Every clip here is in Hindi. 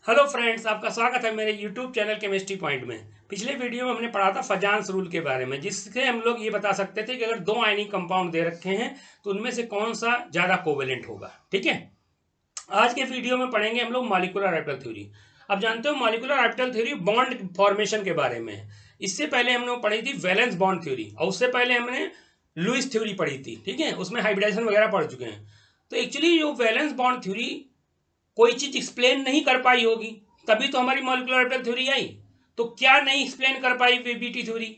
हेलो फ्रेंड्स, आपका स्वागत है मेरे यूट्यूब चैनल केमिस्ट्री पॉइंट में। पिछले वीडियो में हमने पढ़ा था फजान्स रूल के बारे में, जिससे हम लोग ये बता सकते थे कि अगर दो आयनिक कंपाउंड दे रखे हैं तो उनमें से कौन सा ज़्यादा कोवेलेंट होगा। ठीक है, आज के वीडियो में पढ़ेंगे हम लोग मॉलिक्यूलर ऑर्बिटल थ्योरी। अब जानते हो molecular orbital theory bond formation के बारे में है। इससे पहले हम लोग पढ़ी थी वैलेंस बॉन्ड थ्योरी, और उससे पहले हमने लुईस थ्योरी पढ़ी थी। ठीक है, उसमें हाइब्रिडाइजेशन वगैरह पढ़ चुके हैं। तो एक्चुअली जो वैलेंस बॉन्ड थ्योरी कोई चीज एक्सप्लेन नहीं कर पाई होगी, तभी तो हमारी मॉलिक्यूलर ऑर्बिटल थ्योरी आई। तो क्या नहीं एक्सप्लेन कर पाई वीबीटी थ्योरी,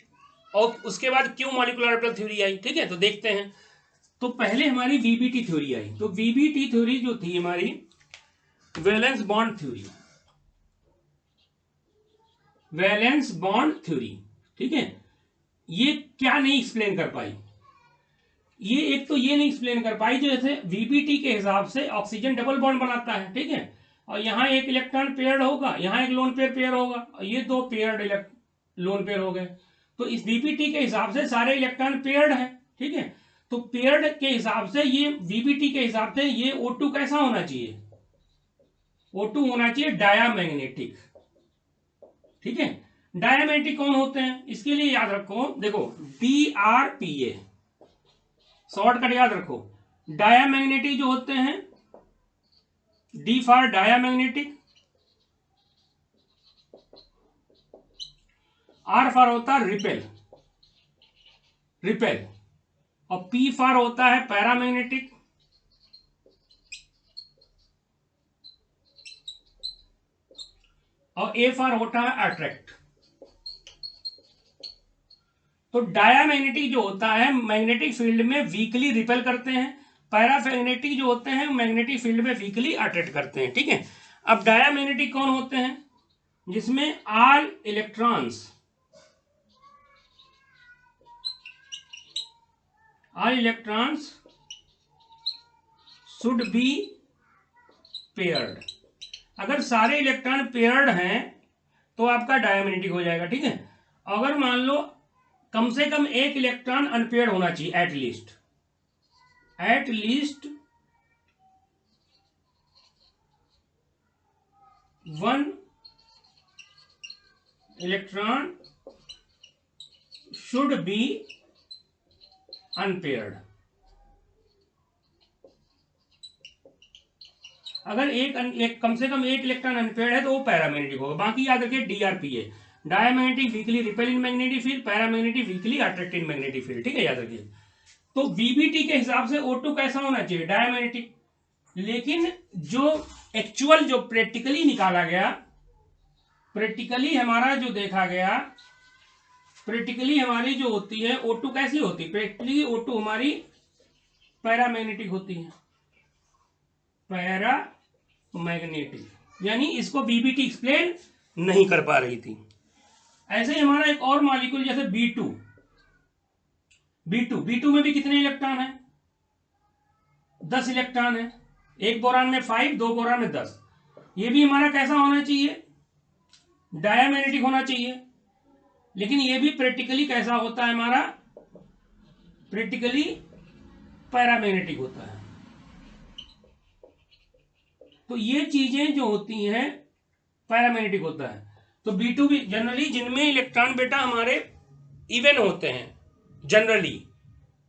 और उसके बाद क्यों मॉलिक्यूलर ऑर्बिटल थ्योरी आई। ठीक है, तो देखते हैं। तो पहले हमारी वीबीटी थ्योरी आई। तो वीबीटी थ्योरी जो थी हमारी valence bond theory, valence bond theory. ठीक है, ये क्या नहीं एक्सप्लेन कर पाई। ये एक तो ये नहीं एक्सप्लेन कर पाई, जैसे वीबीटी के हिसाब से ऑक्सीजन डबल बॉन्ड बनाता है। ठीक है, और यहाँ एक इलेक्ट्रॉन पेयर्ड होगा, यहाँ एक लोन पेयर पेयर होगा, और ये दो पेयर्ड लोन पेयर हो गए। तो इस वीबीटी के हिसाब से सारे इलेक्ट्रॉन पेयर्ड है। ठीक है, तो पेयर्ड के हिसाब से ये वीबीटी के हिसाब से ये O2 कैसा होना चाहिए, O2 होना चाहिए डायामैग्नेटिक। ठीक है, डायामैग्नेटिक कौन होते हैं, इसके लिए याद रखो, देखो DRPA शॉर्टकट याद रखो। डायामैग्नेटिक जो होते हैं, D for diamagnetic, R for होता है रिपेल, रिपेल, और पी फॉर होता है पैरामैग्नेटिक, और ए फॉर होता है अट्रैक्ट। तो डायामैग्नेटिक जो होता है मैग्नेटिक फील्ड में वीकली रिपेल करते हैं, पैरामैग्नेटिक जो होते हैं मैग्नेटिक फील्ड में वीकली अट्रैक्ट करते हैं। ठीक है, अब डायामैग्नेटिक कौन होते हैं, जिसमें all electrons should be paired. अगर सारे इलेक्ट्रॉन पेयर्ड हैं तो आपका डायमैग्नेटिक हो जाएगा। ठीक है, अगर मान लो कम से कम एक इलेक्ट्रॉन अनपेयर्ड होना चाहिए, at least one electron should be unpaired. अगर एक कम से कम एक इलेक्ट्रॉन अनपेयर्ड है तो वो पैरामैग्नेटिक होगा। बाकी याद रखिए DRPA, diamagnetic weekly repel in magnetic field, paramagnetic weekly attract in magnetic field. ठीक है, याद रखिए। तो वीबीटी के हिसाब से O2 कैसा होना चाहिए, डायमैग्नेटिक। लेकिन जो एक्चुअल जो प्रैक्टिकली निकाला गया, प्रैक्टिकली हमारा जो देखा गया, प्रैक्टिकली हमारी जो होती है O2 कैसी होती है, प्रैक्टिकली O2 हमारी पैरामैग्नेटिक होती है, पैरामैग्नेटिक, यानी इसको बीबीटी एक्सप्लेन नहीं कर पा रही थी। ऐसे ही हमारा एक और मॉलिक्यूल जैसे B2, B2 में भी कितने इलेक्ट्रॉन है, 10 इलेक्ट्रॉन है। एक बोरान में 5, दो बोरान में 10। ये भी हमारा कैसा होना चाहिए, डायामैग्नेटिक होना चाहिए। लेकिन ये भी प्रैक्टिकली कैसा होता है हमारा, प्रैक्टिकली पैरामैग्नेटिक होता है। तो ये चीजें जो होती हैं पैरामैग्नेटिक होता है। तो B2 भी जनरली जिनमें इलेक्ट्रॉन बेटा हमारे इवन होते हैं, जनरली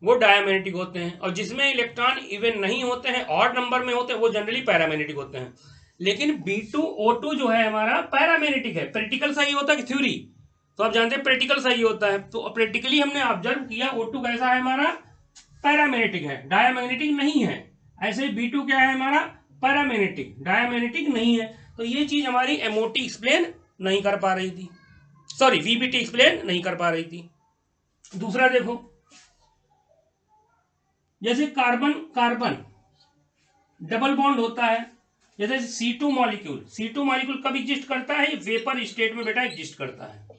वो डायमैग्नेटिक होते हैं, और जिसमें इलेक्ट्रॉन इवन नहीं होते हैं, ऑड नंबर में होते हैं, वो जनरली पैरामैग्नेटिक होते हैं। लेकिन B2O2 जो है हमारा पैरामैग्नेटिक है। प्रैक्टिकल सही होता है कि थ्योरी, तो आप जानते हैं प्रैक्टिकल सही होता है। तो प्रैक्टिकली हमने ऑब्जर्व किया O2 कैसा है हमारा, पैरामैग्नेटिक है, डायमैग्नेटिक नहीं है। ऐसे B2 क्या है हमारा, पैरामैग्नेटिक, डायमैग्नेटिक नहीं है। तो ये चीज हमारी MOT एक्सप्लेन नहीं कर पा रही थी, सॉरी VBT एक्सप्लेन नहीं कर पा रही थी। दूसरा देखो, जैसे कार्बन कार्बन डबल बॉन्ड होता है, जैसे C2 मॉलिक्यूल, C2 मॉलिक्यूल कब एग्जिस्ट करता है, वेपर स्टेट में बेटा एग्जिस्ट करता है,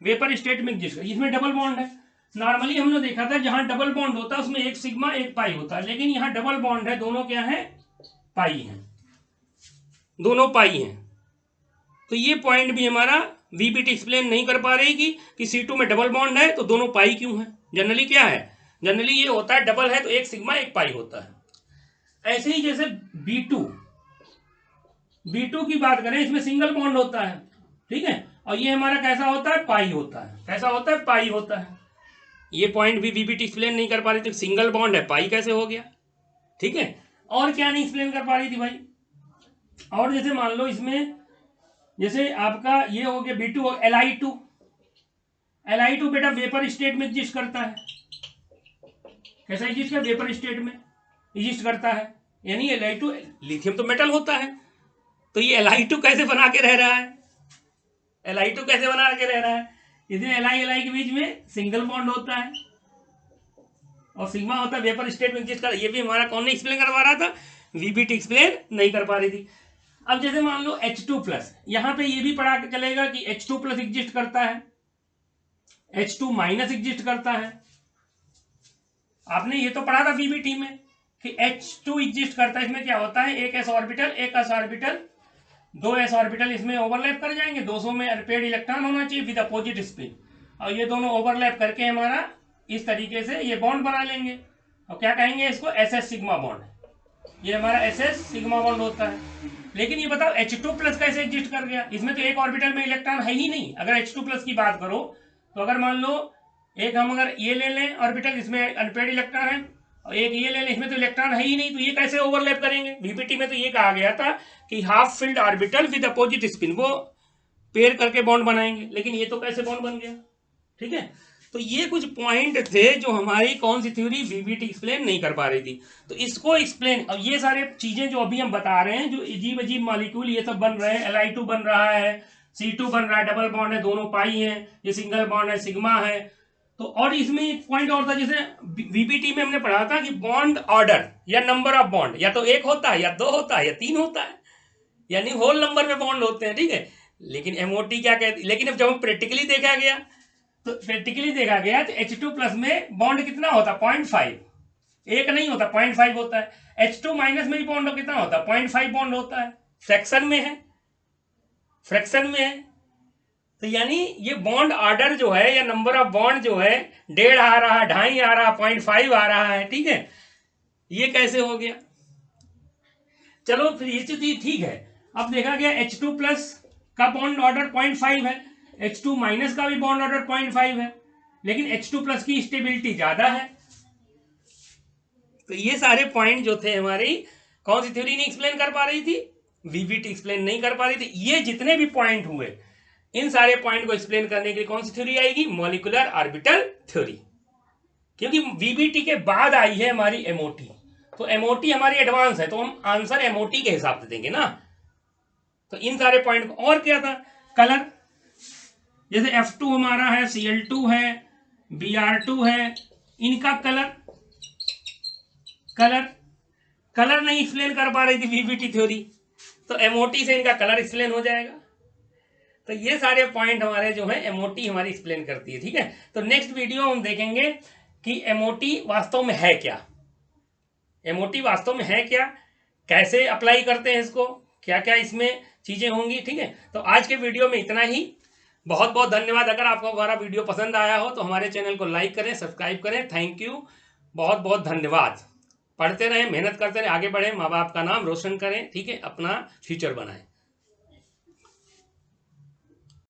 वेपर स्टेट में एग्जिस्ट, इसमें डबल बॉन्ड है। नॉर्मली हमने देखा था जहां डबल बॉन्ड होता है उसमें एक सिग्मा एक पाई होता है, लेकिन यहां डबल बॉन्ड है, दोनों क्या है, पाई है, दोनों पाई हैं। तो ये पॉइंट भी हमारा VBT एक्सप्लेन नहीं कर पा रही कि C2 में डबल बॉन्ड है तो दोनों पाई क्यों है। जनरली क्या है, जनरली ये होता है डबल है तो एक सिग्मा एक पाई होता है। ऐसे ही जैसे B2 B2 की बात करें, इसमें सिंगल बॉन्ड होता है, ठीक है, और ये हमारा कैसा होता है, पाई होता है, कैसा होता है, पाई होता है। ये पॉइंट भी VBT एक्सप्लेन नहीं कर पा रही थी, सिंगल बॉन्ड है, पाई कैसे हो गया, ठीक है। और क्या नहीं एक्सप्लेन कर पा रही थी भाई, और जैसे मान लो इसमें जैसे आपका ये हो गया B2, Li2 बेटा वेपर स्टेट में एग्जिस्ट करता है, कैसा एग्जिस्ट कर, वेपर स्टेट में एग्जिस्ट करता है, यानी Li2 लिथियम तो मेटल होता है, तो ये Li2 कैसे बना के रह रहा है, Li2 कैसे बना के रह रहा है, इसमें Li के बीच में सिंगल बॉन्ड होता है और सिग्मा होता है, वेपर स्टेट में एग्जिस्ट कर, ये भी हमारा कौन नहीं एक्सप्लेन करवा रहा था, VBT एक्सप्लेन नहीं कर पा रही थी। अब जैसे मान लो H2+, यहां पे ये भी पढ़ा के चलेगा कि H2+ एग्जिस्ट करता है, H2- एग्जिस्ट करता है, आपने ये तो पढ़ा था VBT में कि H2 एग्जिस्ट करता है, इसमें क्या होता है, एक s ऑर्बिटल, एक s ऑर्बिटल, दो s ऑर्बिटल इसमें ओवरलैप कर जाएंगे, 200 में पेड इलेक्ट्रॉन होना चाहिए विद अपोजिट स्पिन, और ये दोनों ओवरलैप करके हमारा इस तरीके से ये बॉन्ड बना लेंगे, और क्या कहेंगे इसको, SS सिग्मा बॉन्ड, ये हमारा SS सिग्मा बॉन्ड होता है। लेकिन ये बताओ H2+ कैसे एग्जिस्ट कर गया, इसमें तो एक ऑर्बिटल में इलेक्ट्रॉन है ही नहीं। अगर H2+ की बात करो तो अगर मान लो एक हम अगर ये ले लें ऑर्बिटल, इसमें अनपेड इलेक्ट्रॉन है, और एक ये ले लें, इसमें तो इलेक्ट्रॉन है ही नहीं, तो ये कैसे ओवरलैप करेंगे। VBT में तो ये कहा गया था कि half filled orbital with opposite spin, वो पेयर करके बॉन्ड बनाएंगे, लेकिन ये तो कैसे बॉन्ड बन गया, ठीक है। तो ये कुछ पॉइंट थे जो हमारी कौन सी थ्योरी VBT एक्सप्लेन नहीं कर पा रही थी, तो इसको एक्सप्लेन, अब ये सारे चीजें जो अभी हम बता रहे हैं, जो अजीब अजीब मॉलिक्यूल ये सब बन रहे हैं, Li2 बन रहा है, C2 बन रहा है, डबल बॉन्ड है, दोनों पाई है, ये सिंगल बॉन्ड है, सिग्मा है, तो और इसमें एक पॉइंट और था, जैसे VBT में हमने पढ़ा था कि बॉन्ड ऑर्डर या नंबर ऑफ बॉन्ड या तो एक होता है, या दो होता है, या तीन होता है, यानी होल नंबर में बॉन्ड होते हैं, ठीक है। लेकिन MOT क्या कहती, लेकिन अब जब हम प्रैक्टिकली देखा गया तो H2+ में बॉन्ड कितना होता, 0.5, एक नहीं होता, 0.5 होता है। H2- में भी बॉन्ड कितना होता है, 0.5 बॉन्ड होता है, फ्रैक्शन में है, फ्रैक्शन में है। तो यानी ये बॉन्ड ऑर्डर जो है या नंबर ऑफ बॉन्ड जो है 1.5 आ रहा है, 2.5 आ रहा है, 0.5 आ रहा है, ठीक है, ये कैसे हो गया। चलो फिर ये चीज ठीक है। अब देखा गया H2+ का बॉन्ड ऑर्डर 0.5 है, H2- का भी बॉन्ड ऑर्डर 0.5 है, लेकिन H2+ की स्टेबिलिटी ज्यादा है। तो ये सारे पॉइंट जो थे हमारी कौन सी थ्योरी नहीं एक्सप्लेन कर पा रही थी, VBT एक्सप्लेन नहीं कर पा रही थी। ये जितने भी पॉइंट हुए, इन सारे पॉइंट को एक्सप्लेन करने के लिए कौन सी थ्योरी आएगी, मॉलिक्यूलर ऑर्बिटल थ्योरी, क्योंकि VBT के बाद आई है हमारी MOT, तो MOT हमारी एडवांस है, तो हम आंसर MOT के हिसाब से देंगे ना। तो इन सारे पॉइंट को, और क्या था, कलर, जैसे F2 हमारा है, Cl2 है, Br2 है, इनका कलर कलर कलर नहीं एक्सप्लेन कर पा रही थी VBT थ्योरी, तो MOT से इनका कलर एक्सप्लेन हो जाएगा। तो ये सारे पॉइंट हमारे जो है MOT हमारी एक्सप्लेन करती है, ठीक है। तो नेक्स्ट वीडियो हम देखेंगे कि MOT वास्तव में है क्या, MOT वास्तव में है क्या, कैसे अप्लाई करते हैं इसको, क्या क्या इसमें चीजें होंगी, ठीक है। तो आज के वीडियो में इतना ही, बहुत बहुत धन्यवाद। अगर आपको हमारा वीडियो पसंद आया हो तो हमारे चैनल को लाइक करें, सब्सक्राइब करें, थैंक यू, बहुत बहुत धन्यवाद। पढ़ते रहें, मेहनत करते रहें, आगे बढ़ें, माँ बाप का नाम रोशन करें, ठीक है, अपना फ्यूचर बनाएं।